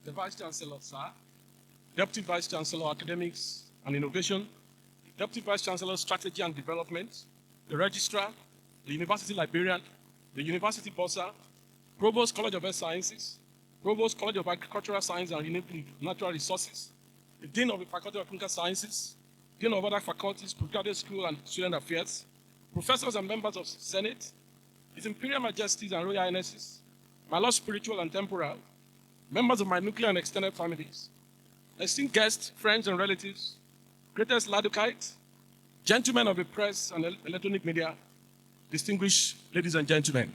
the Vice Chancellor, sir, Deputy Vice Chancellor, Academics and Innovation, Deputy Vice Chancellor, Strategy and Development, the Registrar, the University Librarian, the University Bursar, Provost College of Earth Sciences, Provost College of Agricultural Science and Renewable Natural Resources, the Dean of the Faculty of Clinical Sciences, Dean of other faculties, Postgraduate School and Student Affairs, professors and members of Senate, His Imperial Majesties and Royal Highnesses, my Lord Spiritual and Temporal, members of my nuclear and extended families, esteemed guests, friends and relatives, greatest Ladukites, gentlemen of the press and electronic media, distinguished ladies and gentlemen.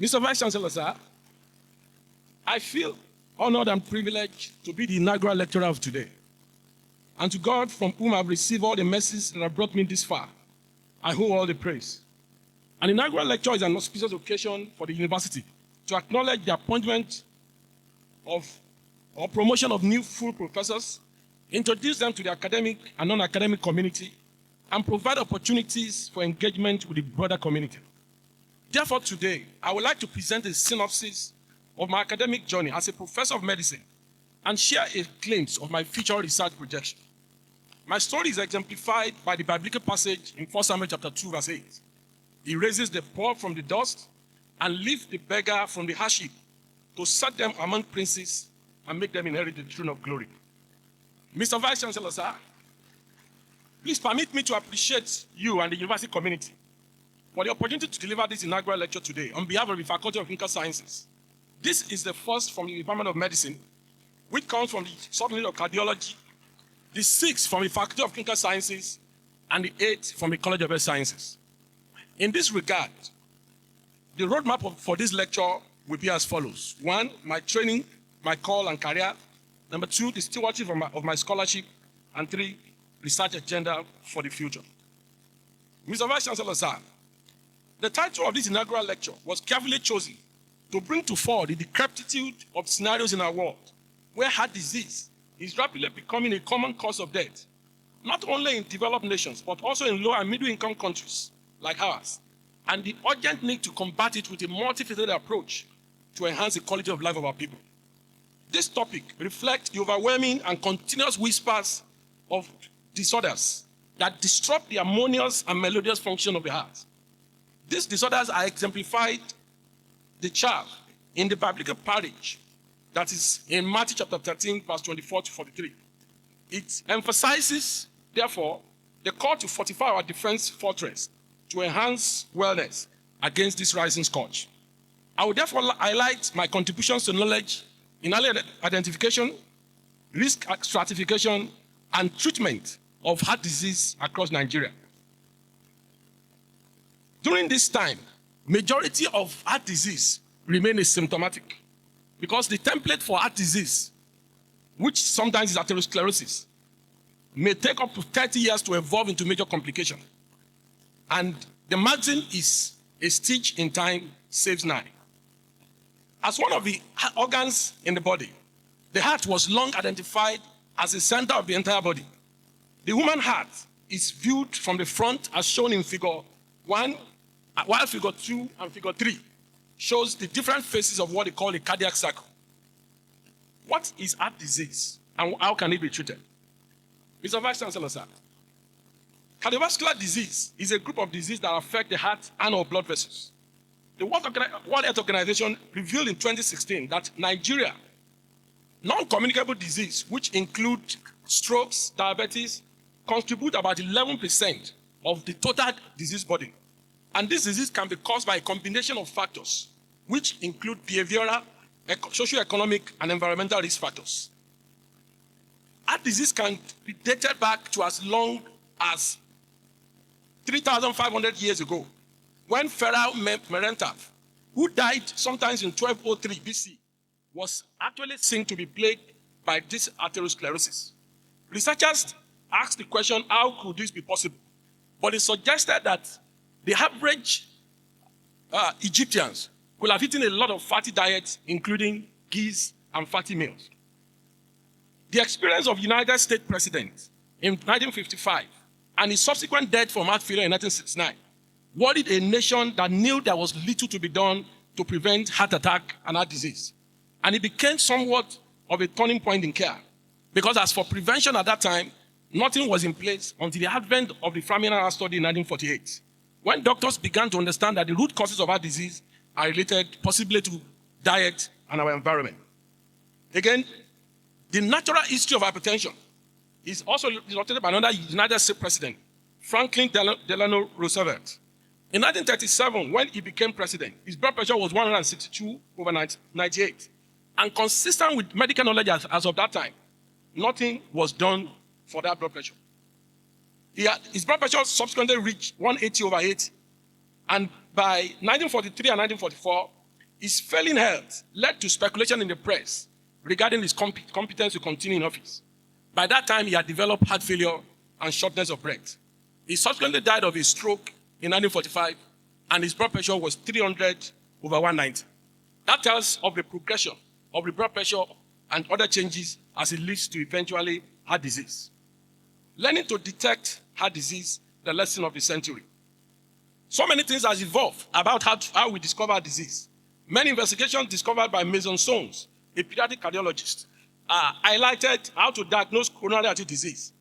Mr. Vice Chancellor, sir, I feel honored and privileged to be the inaugural lecturer of today. And to God, from whom I've received all the mercies that have brought me this far, I owe all the praise. An inaugural lecture is an auspicious occasion for the university to acknowledge the appointment of or promotion of new full professors, introduce them to the academic and non-academic community, and provide opportunities for engagement with the broader community. Therefore, today, I would like to present a synopsis of my academic journey as a professor of medicine and share a glimpse of my future research projection. My story is exemplified by the biblical passage in 1 Samuel chapter 2, verse 8. He raises the poor from the dust and lifts the beggar from the ash heap to set them among princes and make them inherit the throne of glory. Mr. Vice Chancellor, sir, please permit me to appreciate you and the university community for the opportunity to deliver this inaugural lecture today on behalf of the Faculty of Clinical Sciences. This is the first from the Department of Medicine, which comes from the Subunit of Cardiology, the 6th from the Faculty of Clinical Sciences, and the 8th from the College of Earth Sciences. In this regard, the roadmap for this lecture will be as follows. 1, my training, my call and career. Number 2, the stewardship of my scholarship. And 3, research agenda for the future. Mr. Vice Chancellor, sir, the title of this inaugural lecture was carefully chosen to bring to fore the decrepitude of scenarios in our world, where heart disease is rapidly becoming a common cause of death, not only in developed nations, but also in low and middle-income countries like ours, and the urgent need to combat it with a multifaceted approach to enhance the quality of life of our people. This topic reflects the overwhelming and continuous whispers of disorders that disrupt the harmonious and melodious function of the heart. These disorders are exemplified, the Chaff, in the biblical passage that is in Matthew chapter 13, verse 24 to 43. It emphasizes, therefore, the call to fortify our defense fortress to enhance wellness against this rising scourge. I will therefore highlight my contributions to knowledge in early identification, risk stratification, and treatment of heart disease across Nigeria. During this time, majority of heart disease remain asymptomatic because the template for heart disease, which sometimes is atherosclerosis, may take up to 30 years to evolve into major complication. And the margin is a stitch in time saves 9. As one of the organs in the body, the heart was long identified as the center of the entire body. The human heart is viewed from the front as shown in figure 1, while figure 2 and figure 3 shows the different phases of what they call a cardiac cycle. What is heart disease and how can it be treated? Mr. Vice Chancellor, sir, cardiovascular disease is a group of diseases that affect the heart and or blood vessels. The World Health Organization revealed in 2016 that Nigeria, non-communicable disease, which include strokes, diabetes, contribute about 11% of the total disease burden. And this disease can be caused by a combination of factors, which include behavioral, socioeconomic, and environmental risk factors. Heart disease can be dated back to as long as 3,500 years ago, when Pharaoh Merentav, who died sometimes in 1203 BC, was actually seen to be plagued by this atherosclerosis. Researchers asked the question, how could this be possible? But it suggested that the average Egyptians could have eaten a lot of fatty diets, including geese and fatty meals. The experience of United States President in 1955 and his subsequent death from heart failure in 1969 worried a nation that knew there was little to be done to prevent heart attack and heart disease. And it became somewhat of a turning point in care. Because as for prevention at that time, nothing was in place until the advent of the Framingham study in 1948, when doctors began to understand that the root causes of heart disease are related possibly to diet and our environment. Again, the natural history of hypertension is also illustrated by another United States president, Franklin Delano Roosevelt. In 1937, when he became president, his blood pressure was 162/98. And consistent with medical knowledge as of that time, nothing was done for that blood pressure. His blood pressure subsequently reached 180/80. And by 1943 and 1944, his failing health led to speculation in the press regarding his competence to continue in office. By that time, he had developed heart failure and shortness of breath. He subsequently died of a stroke in 1945, and his blood pressure was 300/190. That tells of the progression of the blood pressure and other changes as it leads to eventually heart disease. Learning to detect heart disease, the lesson of the century. So many things have evolved about how we discover disease. Many investigations discovered by Mason Soames, a pediatric cardiologist, highlighted how to diagnose coronary artery disease.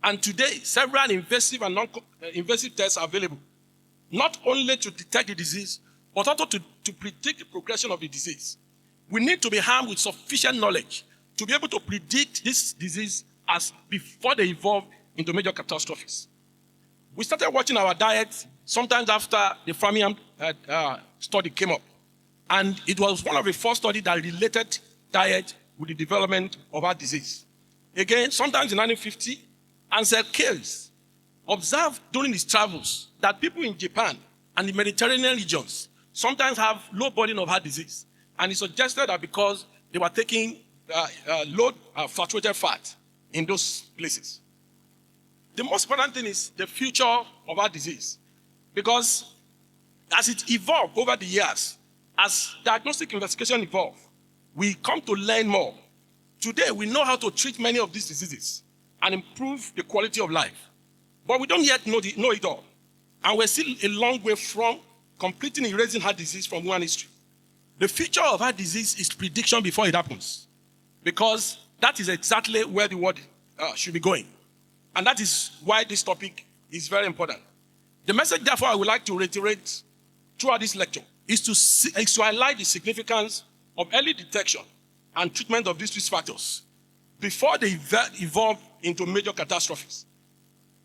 And today, several invasive and non-invasive tests are available, not only to detect the disease, but also to predict the progression of the disease. We need to be armed with sufficient knowledge to be able to predict this disease before they evolve into major catastrophes. We started watching our diet sometimes after the Framingham study came up. And it was one of the first studies that related diet with the development of heart disease. Again, sometimes in 1950, Ansel Keys observed during his travels that people in Japan and the Mediterranean regions sometimes have low burden of heart disease. And he suggested that because they were taking low saturated fat in those places. The most important thing is the future of heart disease. Because as it evolved over the years, as diagnostic investigation evolved, we come to learn more. Today, we know how to treat many of these diseases and improve the quality of life. But we don't yet know it all. And we're still a long way from completely erasing heart disease from human history. The future of heart disease is prediction before it happens, because that is exactly where the world should be going. And that is why this topic is very important. The message, therefore, I would like to reiterate throughout this lecture is to highlight the significance of early detection and treatment of these risk factors before they evolve into major catastrophes.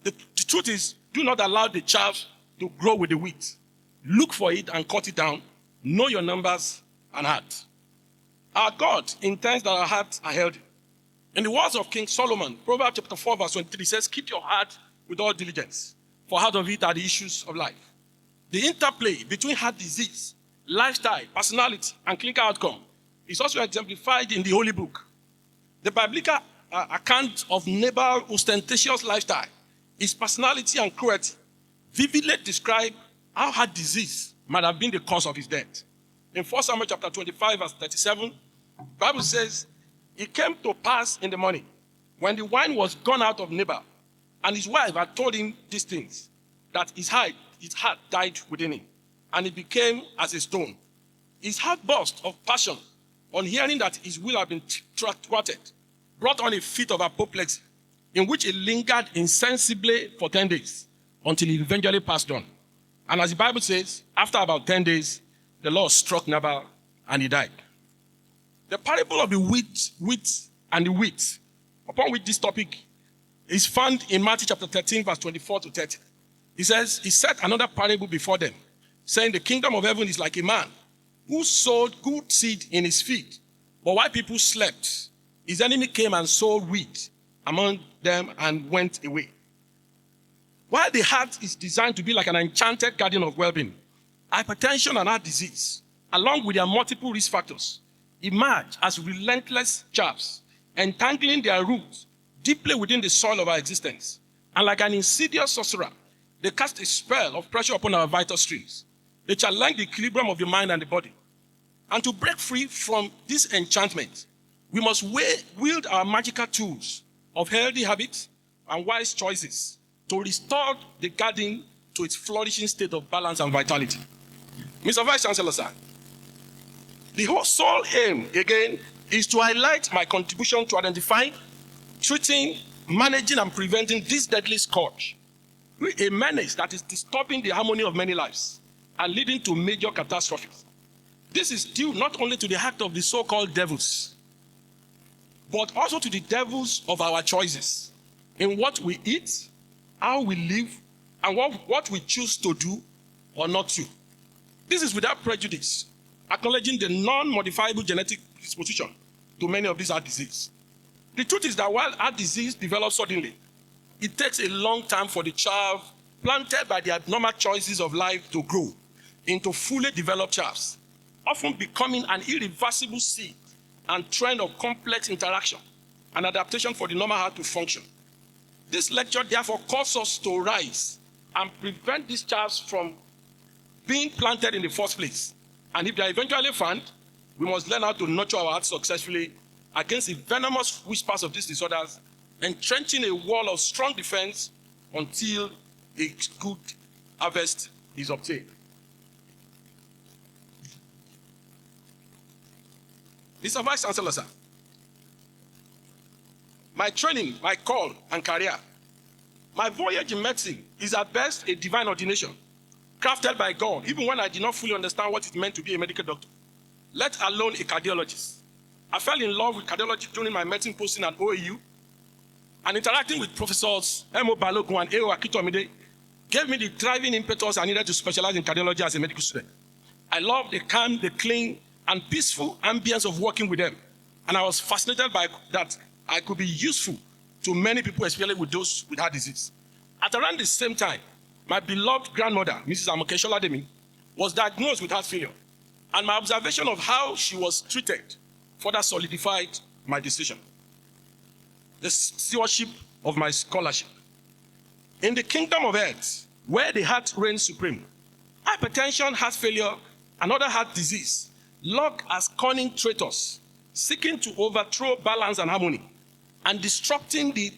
The truth is, do not allow the chaff to grow with the wheat. Look for it and cut it down. Know your numbers and heart. Our God intends that our hearts are healthy. In the words of King Solomon, Proverbs chapter 4, verse 23 says, keep your heart with all diligence, for out of it are the issues of life. The interplay between heart disease, lifestyle, personality, and clinical outcome is also exemplified in the Holy Book. The biblical account of Nabal's ostentatious lifestyle, his personality and cruelty, vividly describe how heart disease might have been the cause of his death. In 1 Samuel chapter 25, verse 37, the Bible says, it came to pass in the morning, when the wine was gone out of Nabal, and his wife had told him these things, that his heart died within him, and it became as a stone. His heart burst of passion on hearing that his will had been thwarted, brought on a fit of apoplexy, in which he lingered insensibly for 10 days, until he eventually passed on. And as the Bible says, after about 10 days, the Lord struck Nabal, and he died. The parable of the wheat and the wheat, upon which this topic is found in Matthew chapter 13, verse 24 to 30. He says, he set another parable before them, saying, the kingdom of heaven is like a man who sowed good seed in his field. But while people slept, his enemy came and sowed wheat among them and went away. While the heart is designed to be like an enchanted garden of well-being, hypertension and heart disease, along with their multiple risk factors, emerge as relentless chaffs, entangling their roots deeply within the soil of our existence. And like an insidious sorcerer, they cast a spell of pressure upon our vital streams. They challenge the equilibrium of the mind and the body. And to break free from this enchantment, we must wield our magical tools of healthy habits and wise choices to restore the garden to its flourishing state of balance and vitality. Mr. Vice Chancellor, sir, The whole sole aim, again, is to highlight my contribution to identifying, treating, managing, and preventing this deadly scourge, a menace that is disturbing the harmony of many lives and leading to major catastrophes. This is due not only to the act of the so-called devils, but also to the devils of our choices in what we eat, how we live, and what we choose to do or not to. This is without prejudice, acknowledging the non-modifiable genetic disposition to many of these heart diseases. The truth is that while heart disease develops suddenly, it takes a long time for the child planted by the abnormal choices of life to grow into fully developed chaffs, often becoming an irreversible seed and trend of complex interaction and adaptation for the normal heart to function. This lecture therefore calls us to rise and prevent these chaffs from being planted in the first place. And if they are eventually found, we must learn how to nurture our hearts successfully against the venomous whispers of these disorders, entrenching a wall of strong defense until a good harvest is obtained. Mr. Vice Chancellor, sir, my training, my call, and career, my voyage in medicine is at best a divine ordination, crafted by God, even when I did not fully understand what it meant to be a medical doctor, let alone a cardiologist. I fell in love with cardiology during my medicine posting at OAU, and interacting with Professors M.O. Balogun and A.O. Akintunde gave me the driving impetus I needed to specialize in cardiology as a medical student. I loved the calm, the clean, and peaceful ambience of working with them, and I was fascinated by that I could be useful to many people, especially with those with heart disease. At around the same time, my beloved grandmother, Mrs. Amokeshola Demi, was diagnosed with heart failure, and my observation of how she was treated further solidified my decision. The stewardship of my scholarship. In the kingdom of earth, where the heart reigns supreme, hypertension, heart failure, and other heart disease lurk as cunning traitors, seeking to overthrow balance and harmony, and disrupting the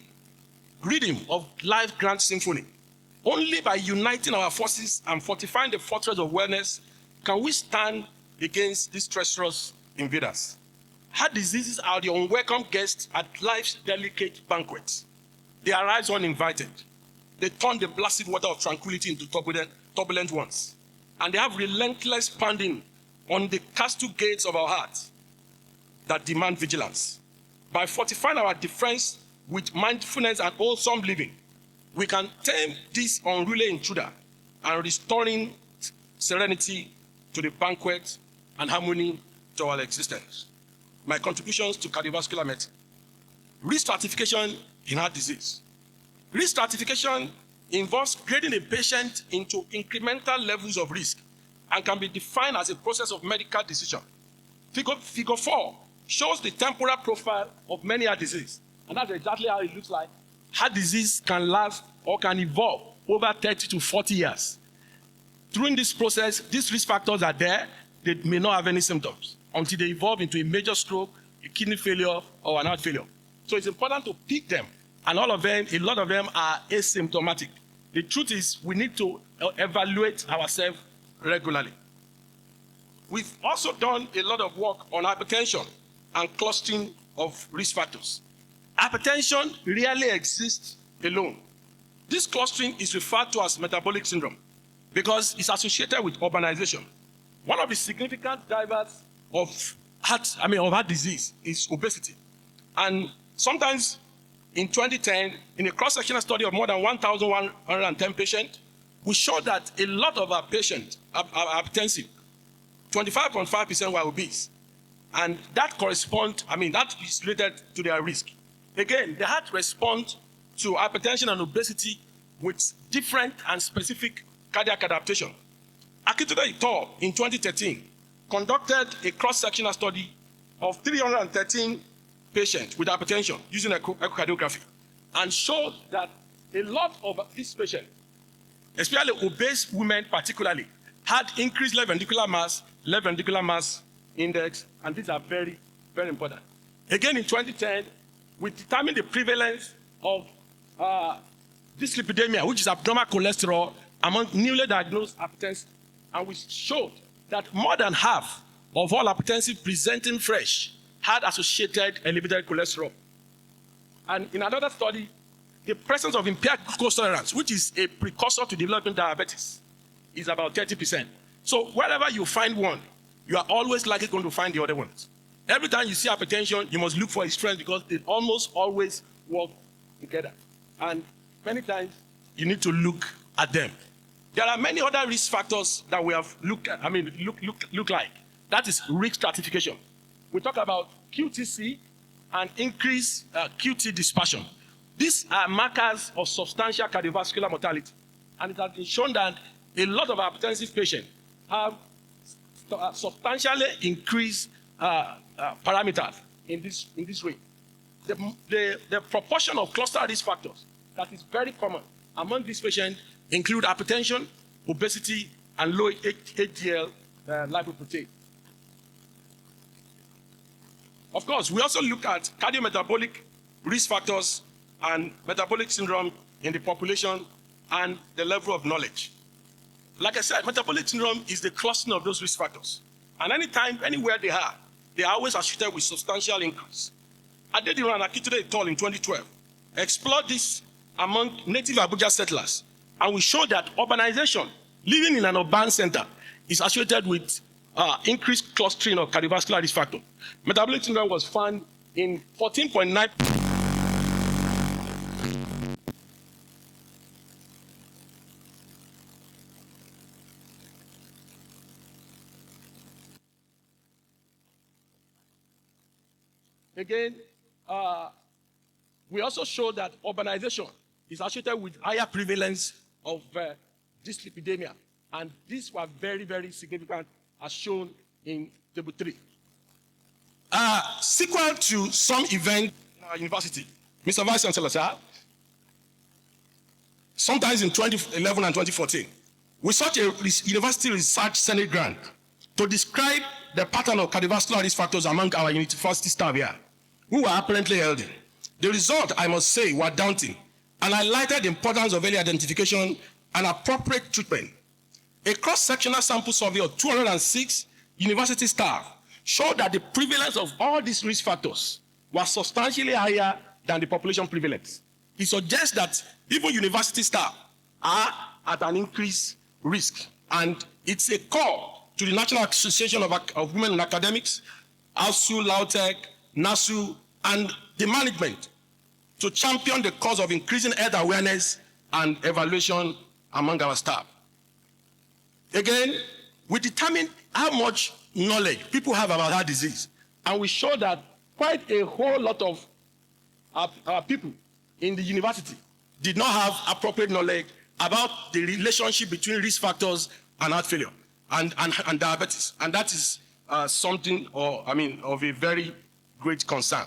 rhythm of life grand symphony. Only by uniting our forces and fortifying the fortress of wellness can we stand against these treacherous invaders. Heart diseases are the unwelcome guests at life's delicate banquets. They arise uninvited. They turn the placid water of tranquility into turbulent ones. And they have relentless pounding on the castle gates of our hearts that demand vigilance. By fortifying our defense with mindfulness and wholesome living, we can tame this unruly intruder and restoring serenity to the banquet and harmony to our existence. My contributions to cardiovascular medicine. Risk stratification in heart disease. Risk stratification involves grading a patient into incremental levels of risk and can be defined as a process of medical decision. Figure 4 shows the temporal profile of many heart disease, and that's exactly how it looks like. Heart disease can last or can evolve over 30 to 40 years. During this process, these risk factors are there. They may not have any symptoms until they evolve into a major stroke, a kidney failure, or an heart failure. So it's important to pick them, and a lot of them are asymptomatic. The truth is we need to evaluate ourselves regularly. We've also done a lot of work on hypertension and clustering of risk factors. Hypertension rarely exists alone. This clustering is referred to as metabolic syndrome because it's associated with urbanization. One of the significant drivers of heart disease is obesity. And sometimes in 2010, in a cross-sectional study of more than 1,110 patients, we showed that a lot of our patients are hypertensive. 25.5% were obese. And that that is related to their risk. Again, the heart responds to hypertension and obesity with different and specific cardiac adaptation. Akintunde et al. In 2013 conducted a cross-sectional study of 313 patients with hypertension using echocardiography and showed that a lot of these patients, especially obese women particularly, had increased left ventricular mass index, and these are very, very important. Again, in 2010, we determined the prevalence of dyslipidemia, which is abnormal cholesterol, among newly diagnosed hypertension, and we showed that more than half of all hypertensive presenting fresh had associated elevated cholesterol. And in another study, the presence of impaired glucose tolerance, which is a precursor to developing diabetes, is about 30%. So wherever you find one, you are always likely going to find the other ones. Every time you see hypertension, you must look for its strength because they almost always work together. And many times, you need to look at them. There are many other risk factors that we have look like. That is risk stratification. We talk about QTC and increased QT dispersion. These are markers of substantial cardiovascular mortality. And it has been shown that a lot of hypertensive patients have substantially increased parameters in this way. The proportion of cluster risk factors that is very common among these patients include hypertension, obesity, and low HDL lipoprotein. Of course, we also look at cardiometabolic risk factors and metabolic syndrome in the population and the level of knowledge. Like I said, metabolic syndrome is the clustering of those risk factors. And anytime, anywhere they are always associated with substantial increase. Adeseye and Akintunde et al. In 2012 explored this among native Abuja settlers, and we showed that urbanization, living in an urban center, is associated with increased clustering of cardiovascular risk factor. Metabolic syndrome was found in 14.9%. Again, we also show that urbanization is associated with higher prevalence of dyslipidemia. And these were very, very significant as shown in table 3. Sequel to some event in our university, Mr. Vice Chancellor, sir, sometimes in 2011 and 2014, we sought a university research Senate grant to describe the pattern of cardiovascular risk factors among our university staff here, who were apparently healthy. The result, I must say, were daunting and highlighted the importance of early identification and appropriate treatment. A cross-sectional sample survey of 206 university staff showed that the prevalence of all these risk factors was substantially higher than the population prevalence. It suggests that even university staff are at an increased risk, and it's a call to the National Association of Women in Academics, ASU, LAUTECH, NASU, and the management to champion the cause of increasing health awareness and evaluation among our staff. Again, we determine how much knowledge people have about heart disease, and we show that quite a whole lot of our people in the university did not have appropriate knowledge about the relationship between risk factors and heart failure and diabetes. And that is something of a very great concern.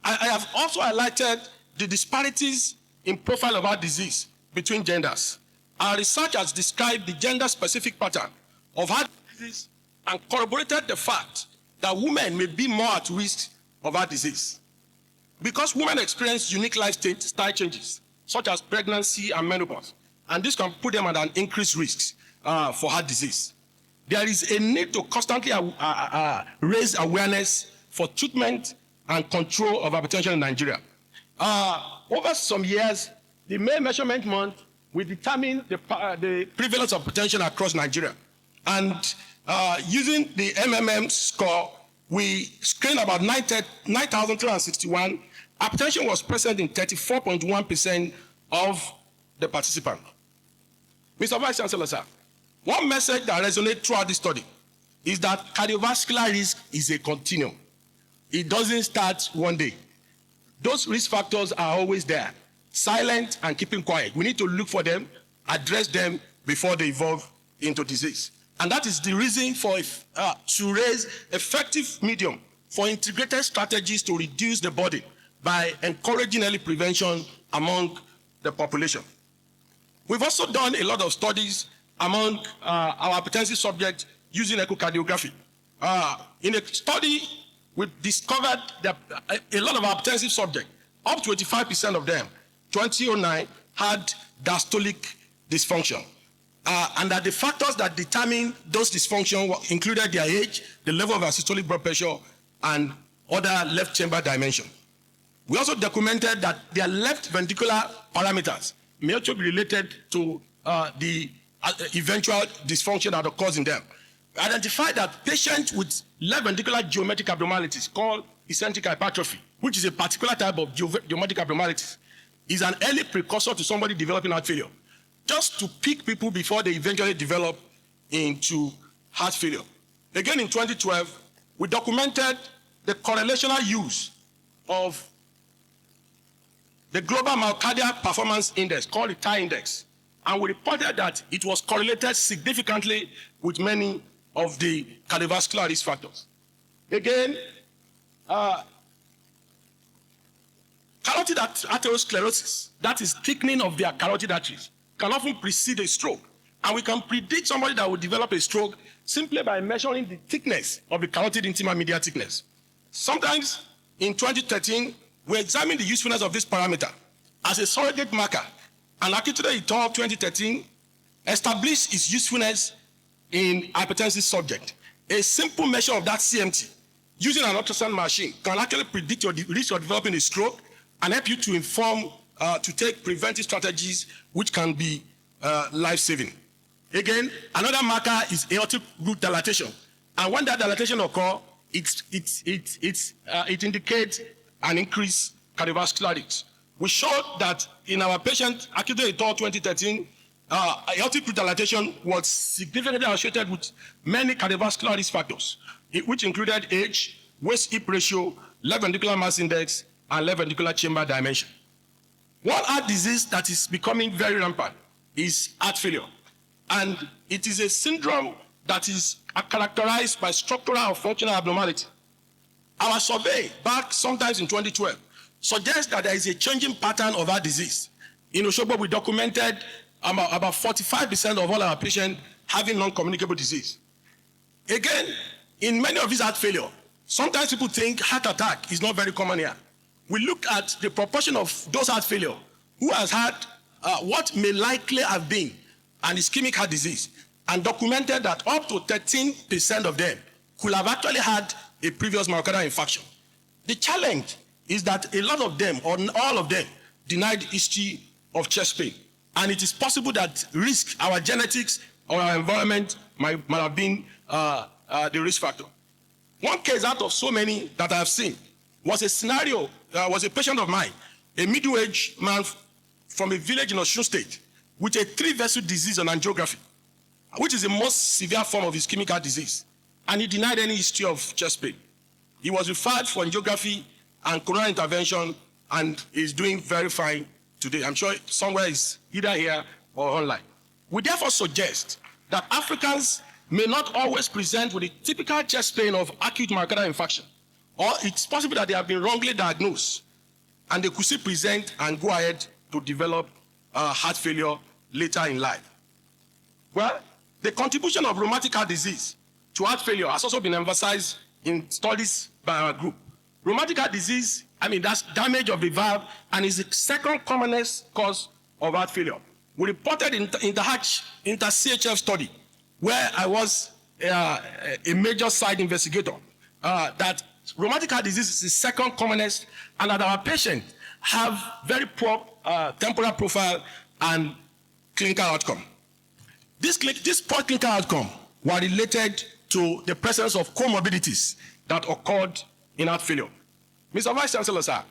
I have also highlighted the disparities in profile of heart disease between genders. Our research has described the gender-specific pattern of heart disease and corroborated the fact that women may be more at risk of heart disease. Because women experience unique lifestyle changes, such as pregnancy and menopause, and this can put them at an increased risk for heart disease. There is a need to constantly raise awareness for treatment and control of hypertension in Nigeria. Over some years, the May measurement month will determine the prevalence of hypertension across Nigeria. And using the MMM score, we screened about 9,361. Hypertension was present in 34.1% of the participants. Mr. Vice Chancellor, sir, one message that resonates throughout this study is that cardiovascular risk is a continuum. It doesn't start one day. Those risk factors are always there, silent and keeping quiet. We need to look for them, address them before they evolve into disease. And that is the reason for to raise effective medium for integrated strategies to reduce the burden by encouraging early prevention among the population. We've also done a lot of studies among our hypertensive subjects using echocardiography. In a study, we discovered that a lot of our hypertensive subjects, up to 85% of them, 2009, had diastolic dysfunction. and that the factors that determine those dysfunctions included their age, the level of systolic blood pressure, and other left chamber dimension. We also documented that their left ventricular parameters may also be related to the eventual dysfunction that occurs in them. We identified that patients with left ventricular geometric abnormalities called eccentric hypertrophy, which is a particular type of geometric abnormalities, is an early precursor to somebody developing heart failure, just to pick people before they eventually develop into heart failure. Again, in 2012, we documented the correlational use of the Global Myocardial Performance Index, called the TI index, and we reported that it was correlated significantly with many of the cardiovascular risk factors. Again, carotid arteriosclerosis, that is thickening of their carotid arteries, can often precede a stroke. And we can predict somebody that will develop a stroke simply by measuring the thickness of the carotid intima media thickness. Sometimes in 2013, we examined the usefulness of this parameter as a surrogate marker. And Akintunde et al. 2013 established its usefulness in hypertensive subject. A simple measure of that CMT using an ultrasound machine can actually predict your risk of developing a stroke and help you to inform, to take preventive strategies which can be life-saving. Again, another marker is aortic root dilatation. And when that dilatation occurs, it indicates an increased cardiovascular risk. We showed that in our patient, Akintunde et al. 2013, aortic root dilatation was significantly associated with many cardiovascular risk factors, which included age, waist-hip ratio, left ventricular mass index, and left ventricular chamber dimension. One heart disease that is becoming very rampant is heart failure. And it is a syndrome that is characterized by structural or functional abnormality. Our survey back sometimes in 2012 suggests that there is a changing pattern of heart disease. In Osogbo, we documented about 45% of all our patients having non-communicable disease. Again, in many of these heart failure, sometimes people think heart attack is not very common here. We looked at the proportion of those heart failure who has had what may likely have been an ischemic heart disease, and documented that up to 13% of them could have actually had a previous myocardial infarction. The challenge is that a lot of them, or all of them, denied history of chest pain. And it is possible that risk, our genetics or our environment might have been the risk factor. One case out of so many that I have seen was a scenario, was a patient of mine, a middle-aged man from a village in Osun State with a 3-vessel disease on angiography, which is the most severe form of ischemic heart disease. And he denied any history of chest pain. He was referred for angiography and coronary intervention and is doing very fine today. I'm sure somewhere is either here or online. We therefore suggest that Africans may not always present with the typical chest pain of acute myocardial infarction, or it's possible that they have been wrongly diagnosed and they could still present and go ahead to develop heart failure later in life. Well, the contribution of rheumatic heart disease to heart failure has also been emphasized in studies by our group. Rheumatic heart disease, that's damage of the valve and is the second commonest cause of heart failure. We reported in the inter-CHF study, where I was a major site investigator, that rheumatic heart disease is the second commonest, and that our patients have very poor temporal profile and clinical outcome. This poor clinical outcome were related to the presence of comorbidities that occurred in heart failure. Mr. Vice Chancellor, sir,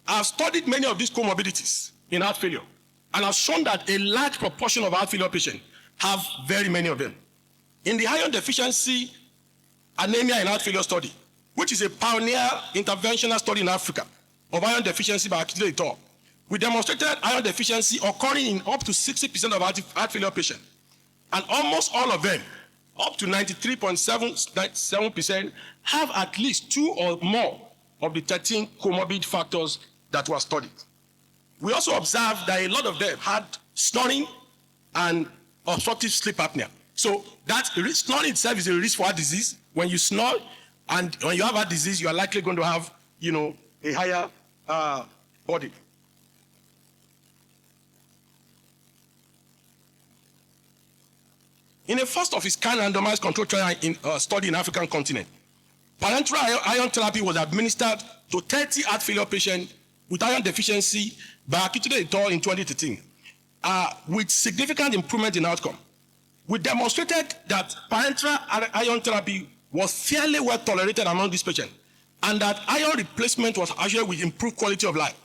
I've studied many of these comorbidities in heart failure, and I've shown that a large proportion of heart failure patients have very many of them. In the iron deficiency anemia in heart failure study, which is a pioneer interventional study in Africa of iron deficiency by Akintunde et al., we demonstrated iron deficiency occurring in up to 60% of heart failure patients. And almost all of them, up to 93.7%, have at least 2 or more of the 13 comorbid factors that were studied. We also observed that a lot of them had snoring and obstructive sleep apnea. So that snoring itself is a risk for heart disease. When you snore and when you have heart disease, you are likely going to have, a higher body. In a first of its kind randomized control trial study in African continent, parenteral iron therapy was administered to 30 heart failure patients with iron deficiency by Akintunde et al. In 2013, with significant improvement in outcome. We demonstrated that parenteral iron therapy was fairly well tolerated among these patients, and that iron replacement was associated with improved quality of life,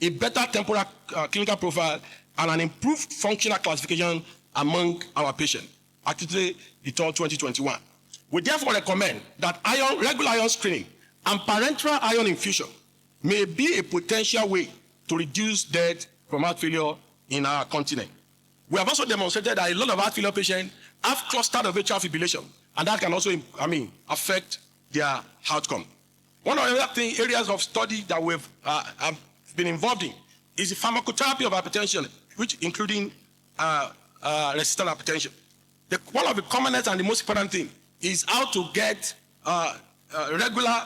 a better temporal clinical profile, and an improved functional classification among our patients. Akintunde et al. 2021. We therefore recommend that regular iron screening and parenteral iron infusion may be a potential way to reduce death from heart failure in our continent. We have also demonstrated that a lot of heart failure patients have clustered of atrial fibrillation, and that can also, affect their outcome. One of the other areas of study that we've have been involved in is the pharmacotherapy of hypertension, which including resistant hypertension. One of the commonest and the most important thing is how to get regular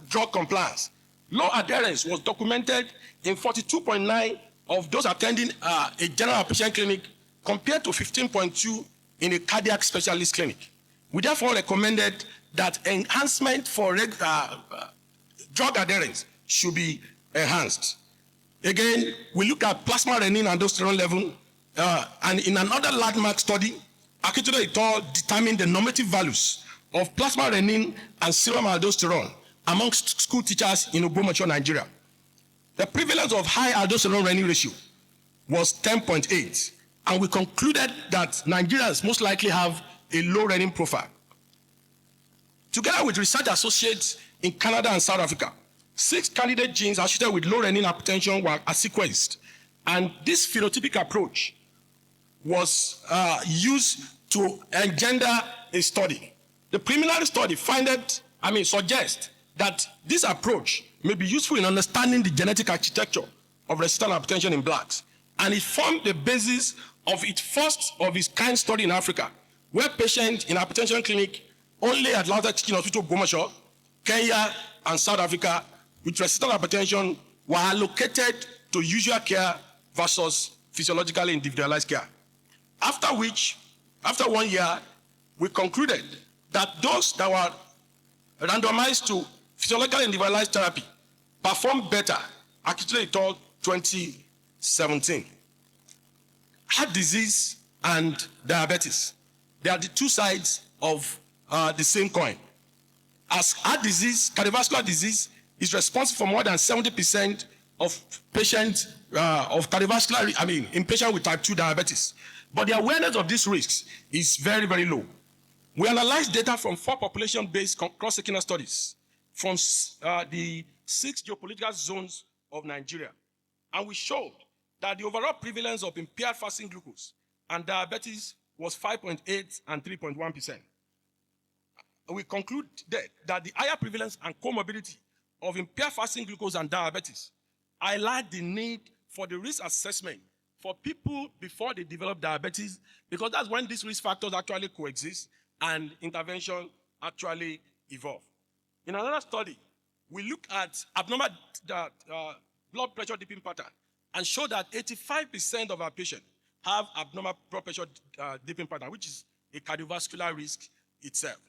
drug compliance. Low adherence was documented in 42.9 of those attending a general outpatient clinic compared to 15.2 in a cardiac specialist clinic. We therefore recommended that enhancement for drug adherence should be enhanced. Again, we look at plasma renin and aldosterone level, and in another landmark study, Akintunde et al. Determined the normative values of plasma renin and serum aldosterone amongst school teachers in Ogbomoso, Nigeria. The prevalence of high aldosterone renin ratio was 10.8, and we concluded that Nigerians most likely have a low renin profile. Together with research associates in Canada and South Africa, 6 candidate genes associated with low renin hypertension are sequenced, and this phenotypic approach was used to engender a study. The preliminary study suggests that this approach may be useful in understanding the genetic architecture of resistant hypertension in blacks, and it formed the basis of its first of its kind study in Africa, where patients in hypertension clinic only at Lautech Teaching Hospital, Ogbomoso, Kenya, and South Africa with resistant hypertension were allocated to usual care versus physiologically individualized care. After 1 year, we concluded that those that were randomized to physiologically individualized therapy performed better. Akintunde et al. 2017. Heart disease and diabetes, they are the two sides of the same coin. As heart disease, cardiovascular disease is responsible for more than 70% of patients of cardiovascular, in patients with type 2 diabetes. But the awareness of these risks is very, very low. We analyzed data from 4 population-based cross-sectional studies from the 6 geopolitical zones of Nigeria. And we showed that the overall prevalence of impaired fasting glucose and diabetes was 5.8 and 3.1%. We concluded that the higher prevalence and comorbidity of impaired fasting glucose and diabetes highlight the need for the risk assessment for people before they develop diabetes, because that's when these risk factors actually coexist and intervention actually evolve. In another study, we look at abnormal blood pressure dipping pattern and show that 85% of our patients have abnormal blood pressure dipping pattern, which is a cardiovascular risk itself.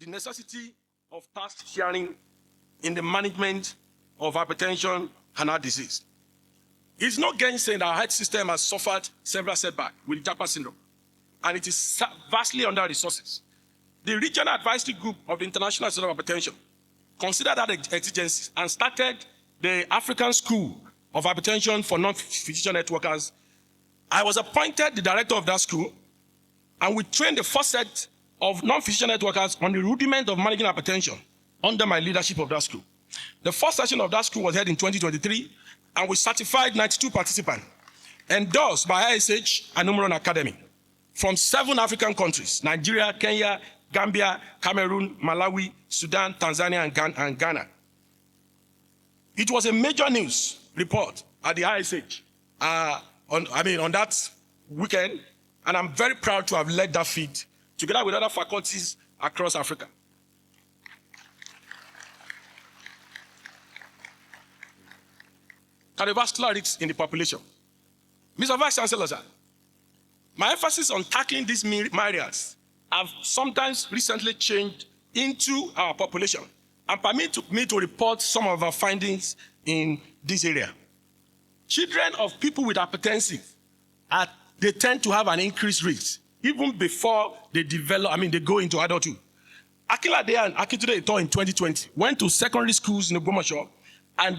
The necessity of task sharing in the management of hypertension and heart disease. It's not gainsaying that our health system has suffered several setbacks with Japa syndrome, and it is vastly under resources. The regional advisory group of the International Center of Hypertension considered that exigencies and started the African School of Hypertension for non-physician health workers. I was appointed the director of that school, and we trained the first set of non-physician health workers on the rudiment of managing hypertension under my leadership of that school. The first session of that school was held in 2023, and we certified 92 participants, endorsed by ISH and Umron Academy, from 7 African countries: Nigeria, Kenya, Gambia, Cameroon, Malawi, Sudan, Tanzania, and Ghana. It was a major news report at the ISH on that weekend, and I'm very proud to have led that feat together with other faculties across Africa. Cardiovascular risks in the population. Mr. Vice Chancellor, sir, My emphasis on tackling these myriads have sometimes recently changed into our population and permit me to report some of our findings in this area. Children of people with hypertension, they tend to have an increased risk even before they they go into adulthood. Akintunde and Akintunde in 2020 went to secondary schools in Ogbomoso and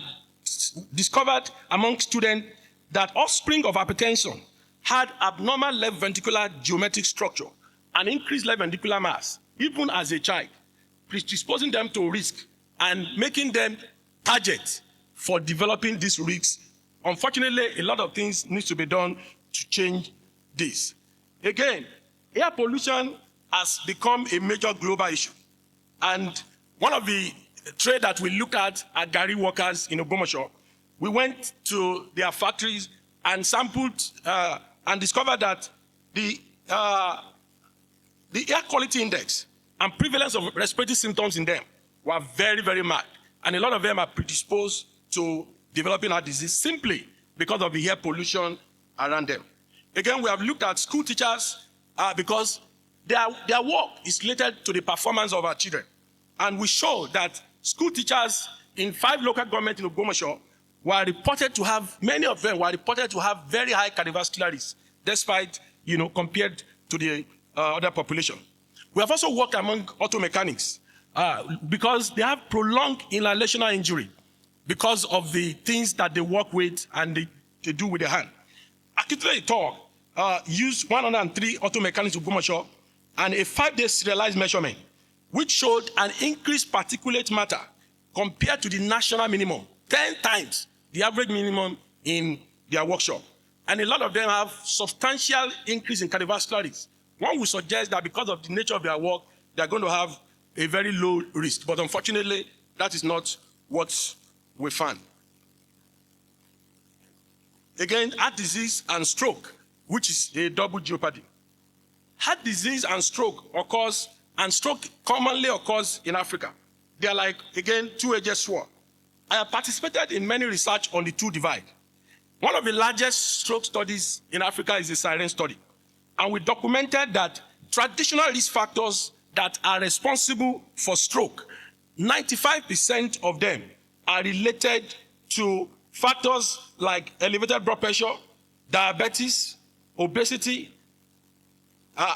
discovered among students that offspring of hypertension had abnormal left ventricular geometric structure and increased left ventricular mass, even as a child, predisposing them to risk and making them targets for developing these risks. Unfortunately, a lot of things need to be done to change this. Again, air pollution has become a major global issue. And one of the trade that we look at Gari workers in Ogbomoso, we went to their factories and sampled and discovered that the air quality index and prevalence of respiratory symptoms in them were very, very marked. And a lot of them are predisposed to developing heart disease simply because of the air pollution around them. Again, we have looked at school teachers because their work is related to the performance of our children. And we show that school teachers in 5 local governments in Ogbomoso were reported to have, many of them were reported to have very high cardiovascular risk, despite, compared to the other population. We have also worked among auto mechanics because they have prolonged inhalational injury because of the things that they work with and they do with their hand. Akintunde used 103 auto mechanics in Ogbomoso and a 5-day serialized measurement, which showed an increased particulate matter compared to the national minimum, 10 times the average minimum in their workshop. And a lot of them have substantial increase in cardiovascular risk. One would suggest that because of the nature of their work, they're going to have a very low risk. But unfortunately, that is not what we found. Again, heart disease and stroke, which is a double jeopardy. Heart disease and stroke occurs, and stroke commonly occurs in Africa. They are like, again, two-edged sword. I have participated in many research on the two divide. One of the largest stroke studies in Africa is the Siren study. And we documented that traditional risk factors that are responsible for stroke, 95% of them are related to factors like elevated blood pressure, diabetes, obesity,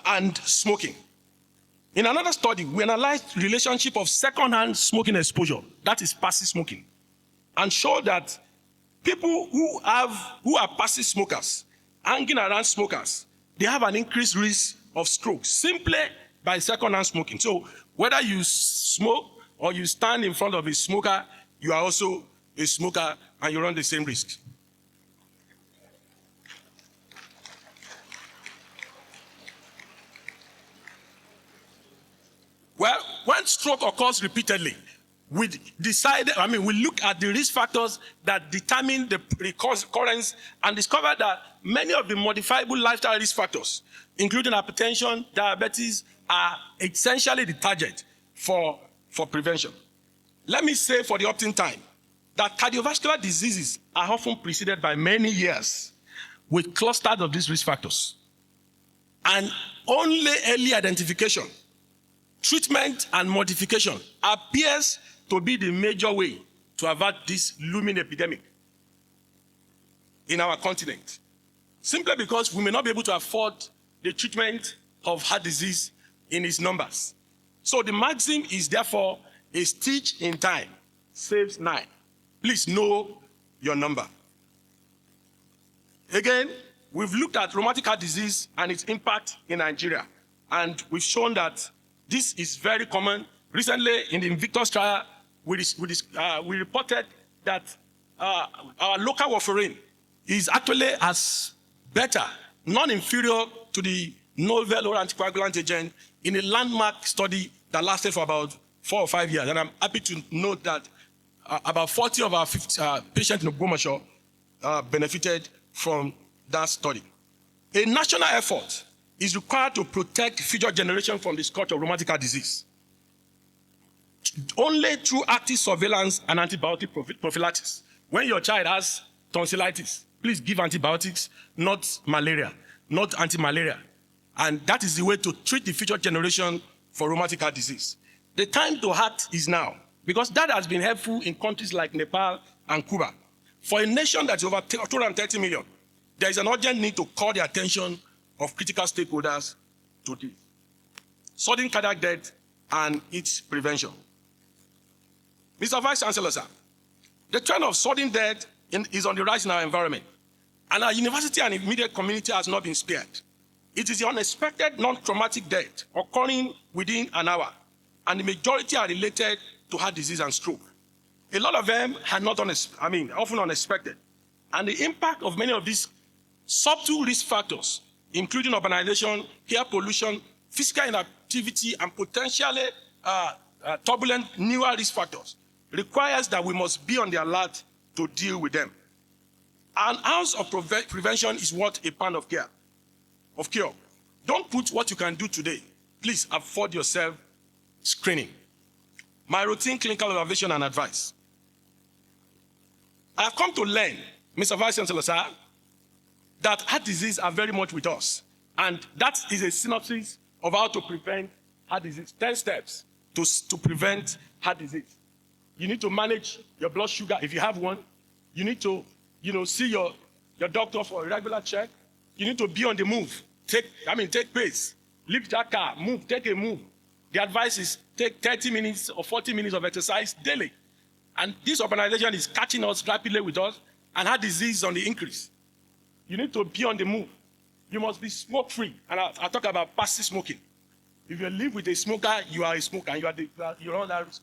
and smoking. In another study, we analyzed the relationship of secondhand smoking exposure, that is passive smoking, and showed that people who are passive smokers, hanging around smokers, they have an increased risk of stroke simply by secondhand smoking. So whether you smoke or you stand in front of a smoker, you are also a smoker and you run the same risk. Well, when stroke occurs repeatedly, we look at the risk factors that determine the recurrence and discover that many of the modifiable lifestyle risk factors, including hypertension, diabetes, are essentially the target for prevention. Let me say for the opting time that cardiovascular diseases are often preceded by many years with clusters of these risk factors. And only early identification, treatment, and modification appears to be the major way to avert this looming epidemic in our continent. Simply because we may not be able to afford the treatment of heart disease in its numbers. So the maxim is therefore a stitch in time saves 9. Please know your number. Again, we've looked at rheumatic heart disease and its impact in Nigeria. And we've shown that this is very common. Recently, in the Invictus trial, we reported that our local warfarin is actually as better, non-inferior to the novel oral anticoagulant agent in a landmark study that lasted for about 4 or 5 years. And I'm happy to note that about 40 of our 50, patients in Ogbomoso benefited from that study. A national effort is required to protect future generations from the scourge of rheumatic heart disease. Only through active surveillance and antibiotic prophylaxis. When your child has tonsillitis, please give antibiotics, not malaria. not anti-malaria. And that is the way to treat the future generation for rheumatic heart disease. The time to act is now, because that has been helpful in countries like Nepal and Cuba. For a nation that's over 230 million, there is an urgent need to call the attention of critical stakeholders to this. Sudden cardiac death and its prevention. Mr. Vice Chancellor, sir, the trend of sudden death is on the rise in our environment, and our university and immediate community has not been spared. It is the unexpected, non-traumatic death occurring within an hour, and the majority are related to heart disease and stroke. A lot of them are not often unexpected, and the impact of many of these subtle risk factors, including urbanization, air pollution, physical inactivity, and potentially turbulent newer risk factors, requires that we must be on the alert to deal with them. An ounce of prevention is worth a pound of cure. Don't put what you can do today. Please afford yourself screening. My routine clinical observation and advice. I have come to learn, Mr. Vice Chancellor, sir, that heart disease are very much with us. And that is a synopsis of how to prevent heart disease. 10 steps to prevent heart disease. You need to manage your blood sugar if you have one. You need to, see your doctor for a regular check. You need to be on the move. Take pace. Leave that car, move, take a move. The advice is take 30 minutes or 40 minutes of exercise daily. And this urbanization is catching us rapidly with us, and heart disease is on the increase. You need to be on the move. You must be smoke-free. And I talk about passive smoking. If you live with a smoker, you are a smoker, and you're on that risk.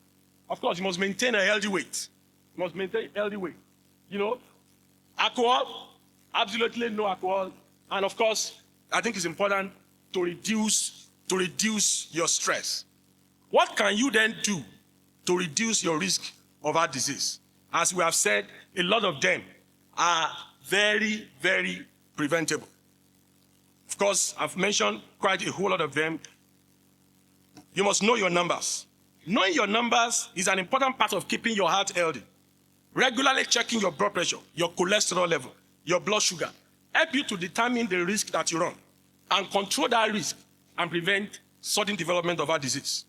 Of course, you must maintain a healthy weight. You must maintain a healthy weight. Alcohol, absolutely no alcohol. And of course, I think it's important to reduce your stress. What can you then do to reduce your risk of heart disease? As we have said, a lot of them are very, very preventable. Of course, I've mentioned quite a whole lot of them. You must know your numbers. Knowing your numbers is an important part of keeping your heart healthy. Regularly checking your blood pressure, your cholesterol level, your blood sugar, help you to determine the risk that you run and control that risk and prevent sudden development of heart disease.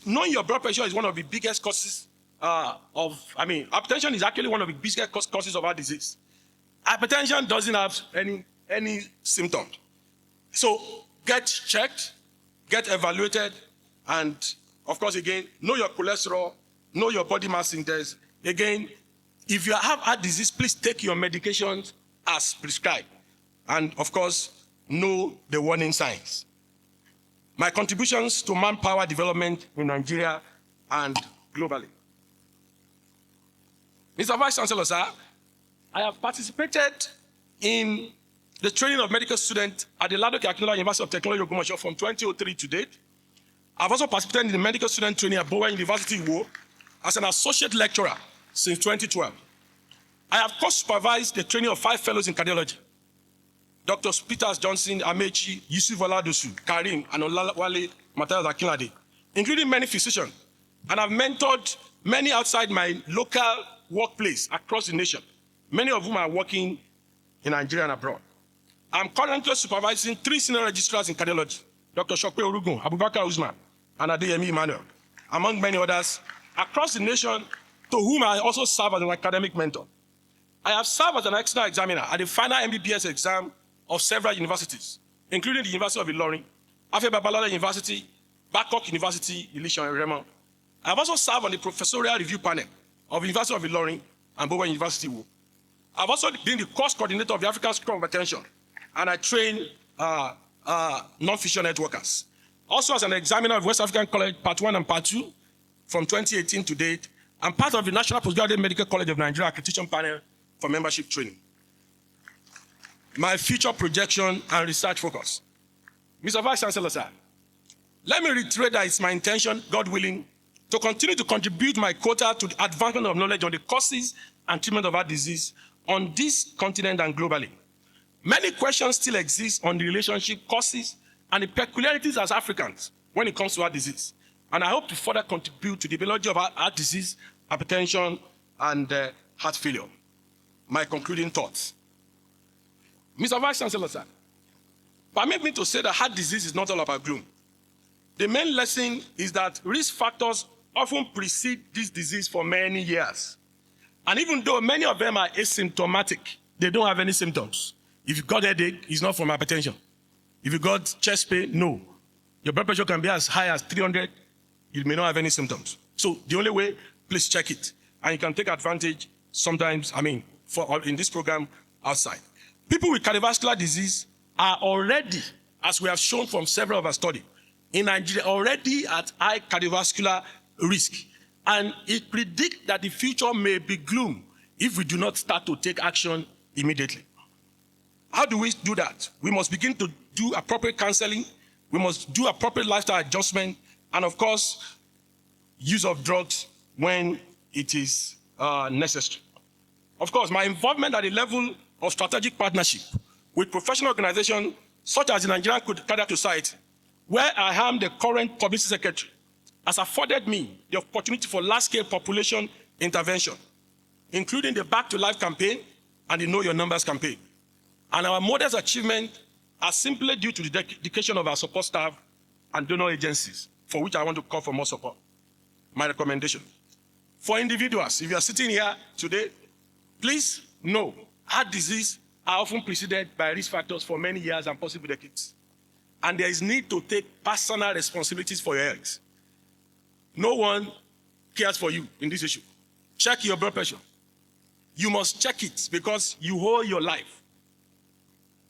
Knowing your blood pressure is one of the biggest causes hypertension is actually one of the biggest causes of heart disease. Hypertension doesn't have any symptoms. So get checked, get evaluated, and of course, again, know your cholesterol, know your body mass index. Again, if you have heart disease, please take your medications as prescribed. And of course, know the warning signs. My contributions to manpower development in Nigeria and globally. Mr. Vice Chancellor, sir, I have participated in the training of medical students at the Akintunde University of Technology Ogbomoso from 2003 to date. I've also participated in the medical student training at Bowen University, Iwo, as an associate lecturer since 2012. I have co-supervised the training of 5 fellows in cardiology: Drs. Peters Johnson, Amechi, Yusuf Oladosu, Karim, and Olawale Matayos Akinlade, including many physicians, and I've mentored many outside my local workplace across the nation, many of whom are working in Nigeria and abroad. I'm currently supervising 3 senior registrars in cardiology: Dr. Shokpe Orugun, Abubakar Usman, and Adeyemi Emmanuel, among many others, across the nation, to whom I also serve as an academic mentor. I have served as an external examiner at the final MBBS exam of several universities, including the University of Ilorin, Afe Babalola University, Babcock University, Ilishan and Remo. I have also served on the professorial review panel of the University of Ilorin and Bowen University. I've also been the course coordinator of the African School of Attention, and I train non-fission networkers. Also as an examiner of West African College Part 1 and Part 2 from 2018 to date, I'm part of the National Postgraduate Medical College of Nigeria accreditation panel for membership training. My future projection and research focus. Mr. Vice Chancellor, sir, let me reiterate that it's my intention, God willing, to continue to contribute my quota to the advancement of knowledge on the causes and treatment of heart disease on this continent and globally. Many questions still exist on the relationship, causes, and the peculiarities as Africans when it comes to heart disease. And I hope to further contribute to the biology of heart disease, hypertension, and heart failure. My concluding thoughts. Mr. Vice Chancellor, sir, permit me to say that heart disease is not all about gloom. The main lesson is that risk factors often precede this disease for many years. And even though many of them are asymptomatic, they don't have any symptoms. If you got headache, it's not from hypertension. If you got chest pain, no. Your blood pressure can be as high as 300. You may not have any symptoms. So the only way, please check it. And you can take advantage sometimes, in this program outside. People with cardiovascular disease are already, as we have shown from several of our studies, in Nigeria already at high cardiovascular risk. And it predicts that the future may be gloom if we do not start to take action immediately. How do we do that? We must begin to do appropriate counseling. We must do appropriate lifestyle adjustment. And of course, use of drugs when it is necessary. Of course, my involvement at the level of strategic partnership with professional organizations such as the Nigerian Cardiac Society, where I am the current publicity secretary, has afforded me the opportunity for large-scale population intervention, including the Back to Life campaign and the Know Your Numbers campaign. And our modest achievements are simply due to the dedication of our support staff and donor agencies, for which I want to call for more support. My recommendation. For individuals, if you are sitting here today, please know heart disease are often preceded by risk factors for many years and possibly decades. And there is need to take personal responsibilities for your health. No one cares for you in this issue. Check your blood pressure. You must check it because you owe your life.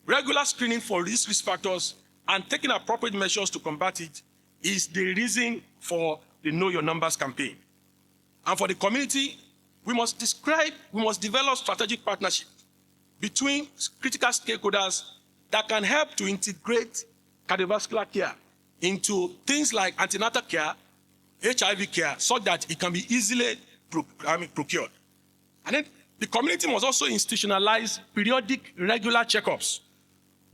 Regular screening for risk factors and taking appropriate measures to combat it is the reason for the Know Your Numbers campaign. And for the community, we must develop strategic partnership between critical stakeholders that can help to integrate cardiovascular care into things like antenatal care, HIV care, so that it can be easily procured. And then the community must also institutionalize periodic, regular checkups,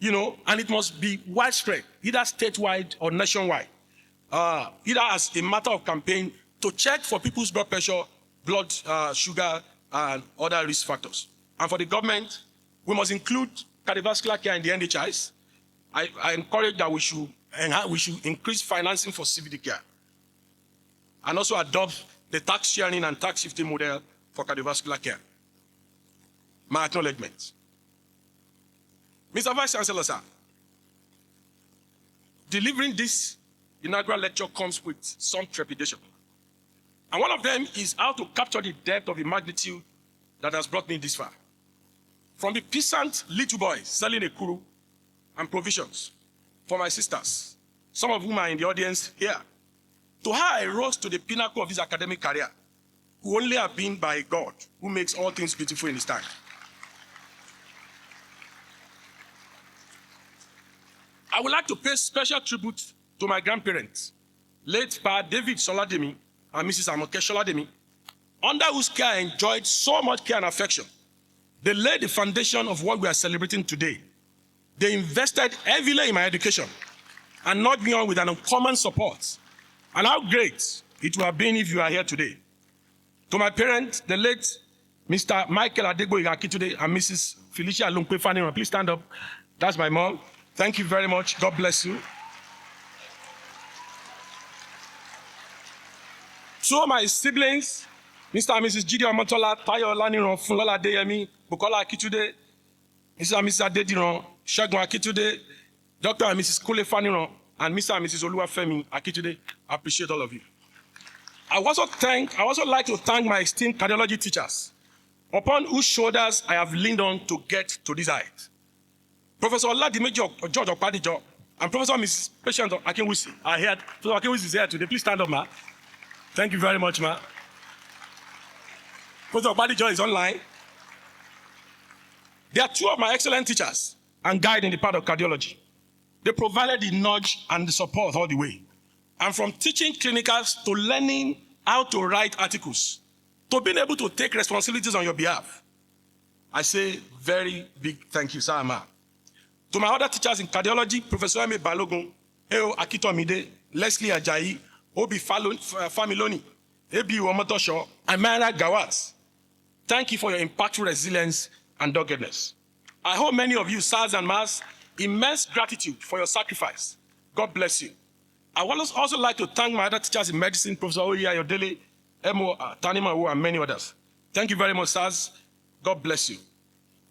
and it must be widespread, either statewide or nationwide, either as a matter of campaign to check for people's blood pressure, blood sugar, and other risk factors. And for the government, we must include cardiovascular care in the NHIs. I encourage that we should increase financing for CVD care and also adopt the tax sharing and tax shifting model for cardiovascular care. My acknowledgement. Mr. Vice Chancellor, sir, delivering this inaugural lecture comes with some trepidation. And one of them is how to capture the depth of the magnitude that has brought me this far. From the peasant little boy selling a kuru and provisions for my sisters, some of whom are in the audience here, to how I rose to the pinnacle of his academic career, who only have been by God, who makes all things beautiful in his time. I would like to pay special tribute to my grandparents, late Pa David Solademi and Mrs. Amoke Solademi, under whose care I enjoyed so much care and affection. They laid the foundation of what we are celebrating today. They invested heavily in my education and nurtured me on with an uncommon support. And how great it would have been if you are here today. To my parents, the late Mr. Michael Adegboyega Akintunde and Mrs. Felicia Lumpe Faniran, please stand up. That's my mom. Thank you very much. God bless you. To my siblings, Mr. and Mrs. Jide Omotola, Tayo Olaniran, Funlola Adeyemi, Bukola Akintunde, Mr. and Mrs. Adediran, Segun Akintunde, Dr. and Mrs. Kule Faniran, and Mr. and Mrs. Oluwafemi Akintunde. I appreciate all of you. I also like to thank my esteemed cardiology teachers, upon whose shoulders I have leaned on to get to this height. Professor Oladimeji George Okpadijo and Professor Mrs. Patient Akinwusi are here. Professor Akinwusi is here today. Please stand up, ma. Thank you very much, ma. Professor Okpadijo is online. They are two of my excellent teachers and guide in the part of cardiology. They provided the nudge and the support all the way. And from teaching clinicals to learning how to write articles, to being able to take responsibilities on your behalf, I say very big thank you, sir, ma. To my other teachers in cardiology, Professor Eme Balogun, Eo Akitomide, Leslie Ajayi, Obi Familoni, Ebi Omotosho, and Myra Gawat. Thank you for your impactful resilience and doggedness. I owe many of you, sirs and mas, immense gratitude for your sacrifice. God bless you. I would also like to thank my other teachers in medicine, Professor Oye Ayodele, Emo Tanimawo, and many others. Thank you very much, sirs. God bless you.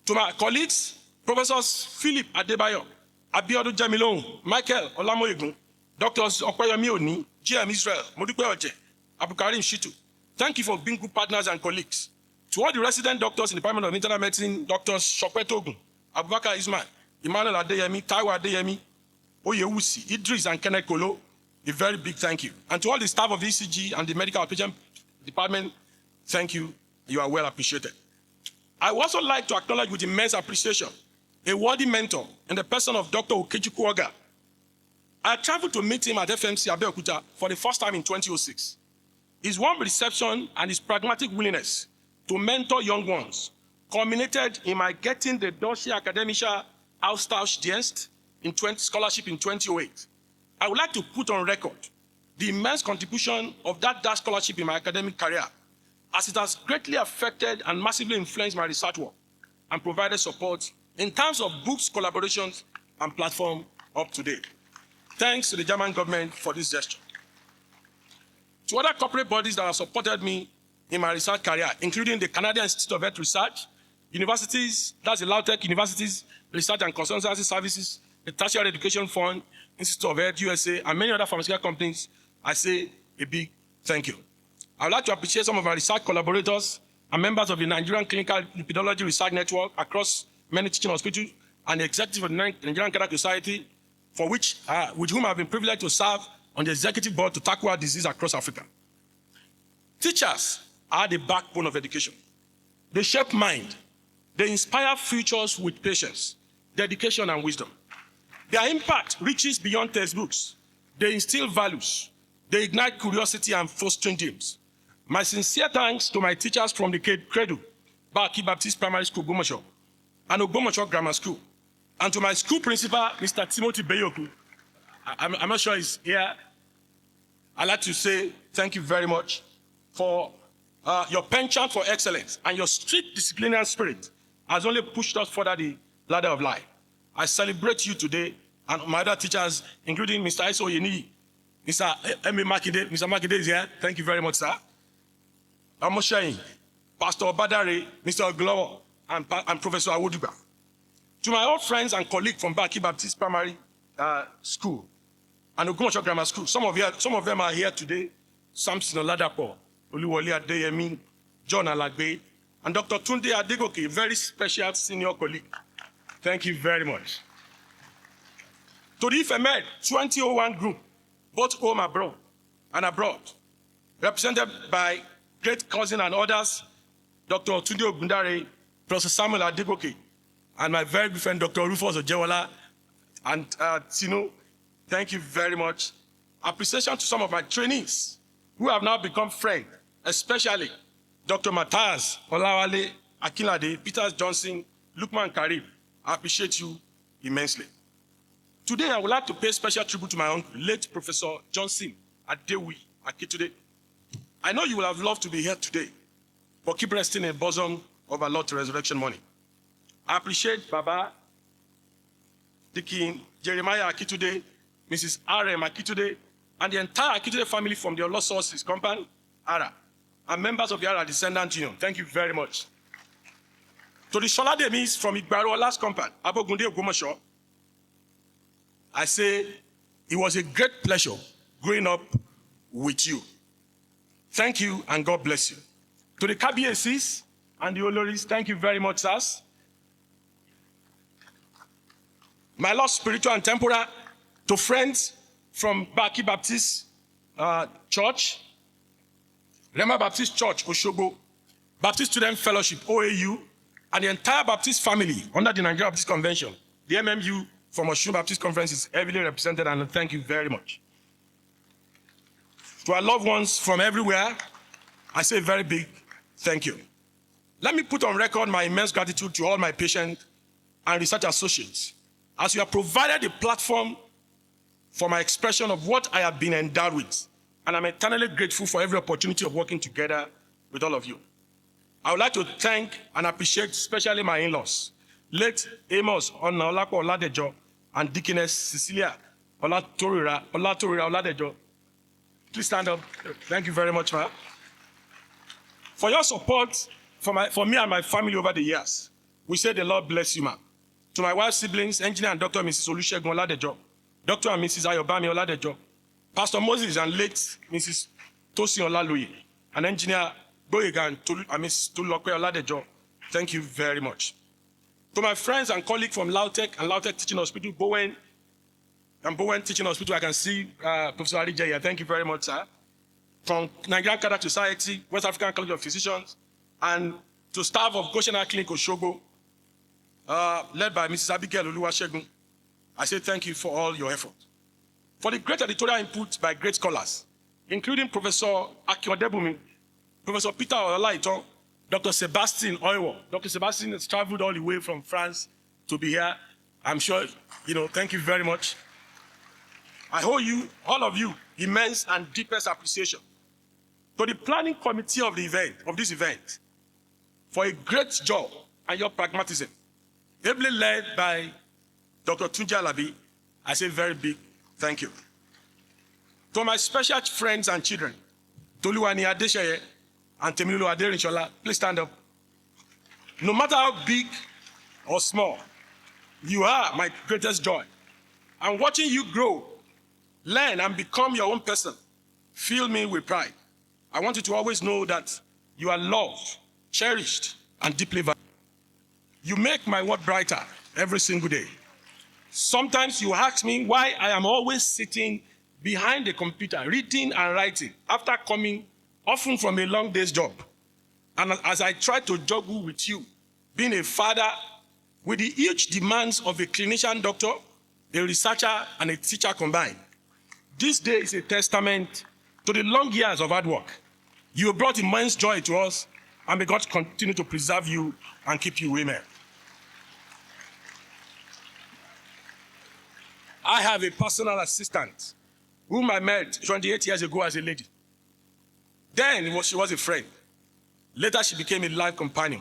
To my colleagues, Professors Philip Adebayo, Abiodun Jamilon, Michael Olamoyegun, Doctors Okoyomi Oni, GM Israel, Modupe Oje, Abukarim Shitu, thank you for being good partners and colleagues. To all the resident doctors in the Department of Internal Medicine, Doctors Shopet Ogun, Abubakar Ismail, Emmanuel Adeyemi, Taiwo Adeyemi, Oyewusi, Idris, and Kenneth Kolo, a very big thank you. And to all the staff of the ECG and the Medical Outpatient Department, thank you. You are well appreciated. I would also like to acknowledge with immense appreciation a worthy mentor in the person of Dr. Okechukwu Oga. I traveled to meet him at FMC Abeokuta for the first time in 2006. His warm reception and his pragmatic willingness to mentor young ones culminated in my getting the Deutsche Akademische Austauschdienst scholarship in 2008. I would like to put on record the immense contribution of that scholarship in my academic career, as it has greatly affected and massively influenced my research work and provided support in terms of books, collaborations, and platform up to date. Thanks to the German government for this gesture. To other corporate bodies that have supported me in my research career, including the Canadian Institute of Health Research, universities, that's the Lautech Universities, Research and Consultancy Services, the Tertiary Education Fund, Institute of Health USA, and many other pharmaceutical companies, I say a big thank you. I would like to appreciate some of our research collaborators and members of the Nigerian Clinical Lipidology Research Network across many teaching hospitals and the executive of the Nigerian Cardiac Society, with whom I have been privileged to serve on the executive board to tackle our disease across Africa. Teachers are the backbone of education. They shape mind. They inspire futures with patience, dedication, and wisdom. Their impact reaches beyond textbooks. They instill values. They ignite curiosity and fostering dreams. My sincere thanks to my teachers from the Cradle, Baki Baptist Primary School, Ogbomoso, and Ogbomoso Grammar School, and to my school principal, Mr. Timothy Beyoku. I'm not sure he's here. I'd like to say thank you very much for your penchant for excellence, and your strict disciplinary spirit has only pushed us further the ladder of life. I celebrate you today and my other teachers, including Mr. Iso Yeni, Mr. M. Makinde. Mr. Makinde is here. Thank you very much, sir. Amoshain, Pastor Badare, Mr. Oglowo, and Professor Awoduga. To my old friends and colleagues from Baki Baptist Primary School and Ogbomoso Grammar School, some of them are here today. Samson Oladapo, Oluwole Adeyemi, John Alagbe, and Dr. Tunde Adegoke, a very special senior colleague. Thank you very much. To the IFEMED 2001 group, both home and abroad, represented by great cousin and others, Dr. Tunde Ogundare, Professor Samuel Adegoke, and my very good friend, Dr. Rufus Ojewala, and Tino, thank you very much. Appreciation to some of my trainees who have now become friends, especially Dr. Matthias, Olawale, Akinlade, Peter Johnson, Lukman Karib. I appreciate you immensely. Today, I would like to pay special tribute to my uncle, late Professor Johnson Adewi Akintunde. I know you will have loved to be here today, but keep resting in the bosom of our Lord to resurrection morning. I appreciate Baba, Dikin, Jeremiah Akintunde, Mrs. R.M. Akintunde, and the entire Akintunde family from the Olo Sources Compound, Ara, and members of the Ara Descendant Union. Thank you very much. To the Shola Demis from Igbaro last compound, Abogunde Ogbomoso, I say it was a great pleasure growing up with you. Thank you and God bless you. To the KBACs and the Oloris, thank you very much, sirs. My Lord, spiritual and temporal, to friends from Baki Baptist Church, Rema Baptist Church, Oshogo, Baptist Student Fellowship, OAU, and the entire Baptist family under the Nigerian Baptist Convention. The MMU from Osun Baptist Conference is heavily represented, and thank you very much. To our loved ones from everywhere, I say a very big thank you. Let me put on record my immense gratitude to all my patients and research associates, as you have provided a platform for my expression of what I have been endowed with, and I'm eternally grateful for every opportunity of working together with all of you. I would like to thank and appreciate especially my in-laws, late Amos Onnaolapo Oladejo, and Deaconess Cecilia Olatorira Oladejo. Please stand up. Thank you very much, ma'am. For your support for me and my family over the years. We say the Lord bless you, ma'am. To my wife's siblings, Engineer and Dr. Mrs. Olusegun Oladejo, Dr. and Mrs. Ayobami Oladejo, Pastor Moses and late Mrs. Tosin Olaluyi, and Engineer Boyega and Mrs. Tulokwe Oladejo, thank you very much. To my friends and colleagues from Lautech and Lautech Teaching Hospital, Bowen Teaching Hospital, I can see Professor Adeseye here. Thank you very much, sir. From Nigerian Cardiac Society, West African College of Physicians, and to staff of Goshena Clinic Osogbo, led by Mrs. Abigail Oluwasegun, I say thank you for all your effort. For the great editorial input by great scholars, including Professor Akintunde, Professor Peter Olaiton, Dr. Sebastian Oiwo. Dr. Sebastian has traveled all the way from France to be here. I'm sure, thank you very much. I owe you, all of you, immense and deepest appreciation. To the planning committee of this event, for a great job and your pragmatism, ably led by Dr. Tunji Alabi, I say very big thank you. To my special friends and children, Toluwani Adeseye and Temilolu Aderinshola, please stand up. No matter how big or small, you are my greatest joy. And watching you grow, learn, and become your own person, fill me with pride. I want you to always know that you are loved, cherished, and deeply valued. You make my world brighter every single day. Sometimes you ask me why I am always sitting behind the computer, reading and writing, after coming often from a long day's job. And as I try to juggle with you, being a father with the huge demands of a clinician doctor, a researcher, and a teacher combined, this day is a testament to the long years of hard work. You have brought immense joy to us, and may God continue to preserve you and keep you. Amen. I have a personal assistant whom I met 28 years ago as a lady. Then she was a friend. Later, she became a life companion.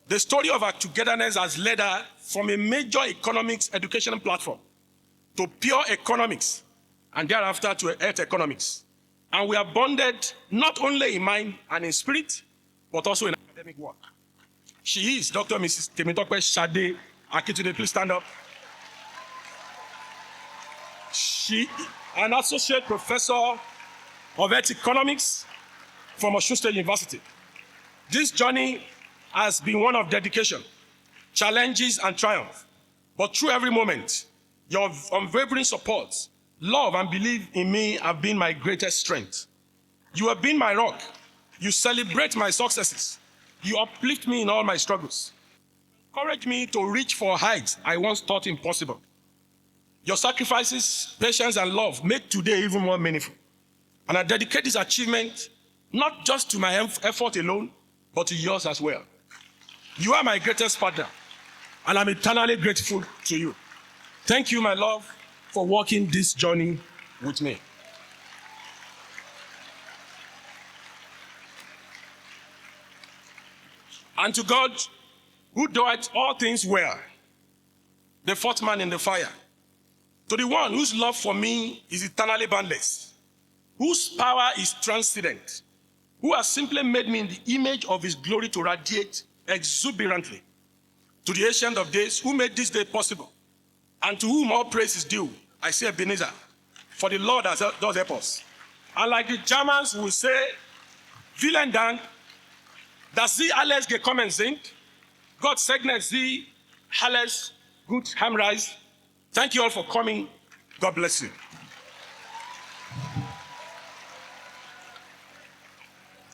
The story of our togetherness has led her from a major economics education platform to pure economics, and thereafter to earth economics. And we are bonded not only in mind and in spirit, but also in academic work. She is Dr. Mrs. Temitope Shade Akintunde. Please stand up. She is an associate professor of earth economics from Osun State University. This journey has been one of dedication, challenges, and triumph. But through every moment, your unwavering support, love, and belief in me have been my greatest strength. You have been my rock. You celebrate my successes. You uplift me in all my struggles. Encourage me to reach for heights I once thought impossible. Your sacrifices, patience, and love make today even more meaningful. And I dedicate this achievement not just to my effort alone, but to yours as well. You are my greatest partner, and I'm eternally grateful to you. Thank you, my love, for walking this journey with me. And to God, who doeth all things well, the fourth man in the fire, to the one whose love for me is eternally boundless, whose power is transcendent, who has simply made me in the image of his glory to radiate exuberantly, to the Ancient of Days, who made this day possible, and to whom all praise is due, I say Ebenezer, for the Lord does help us. And like the Germans will say, vielen Dank, dass Sie alles gekommen sind. Gott segne Sie alles gut heimreist. Thank you all for coming. God bless you.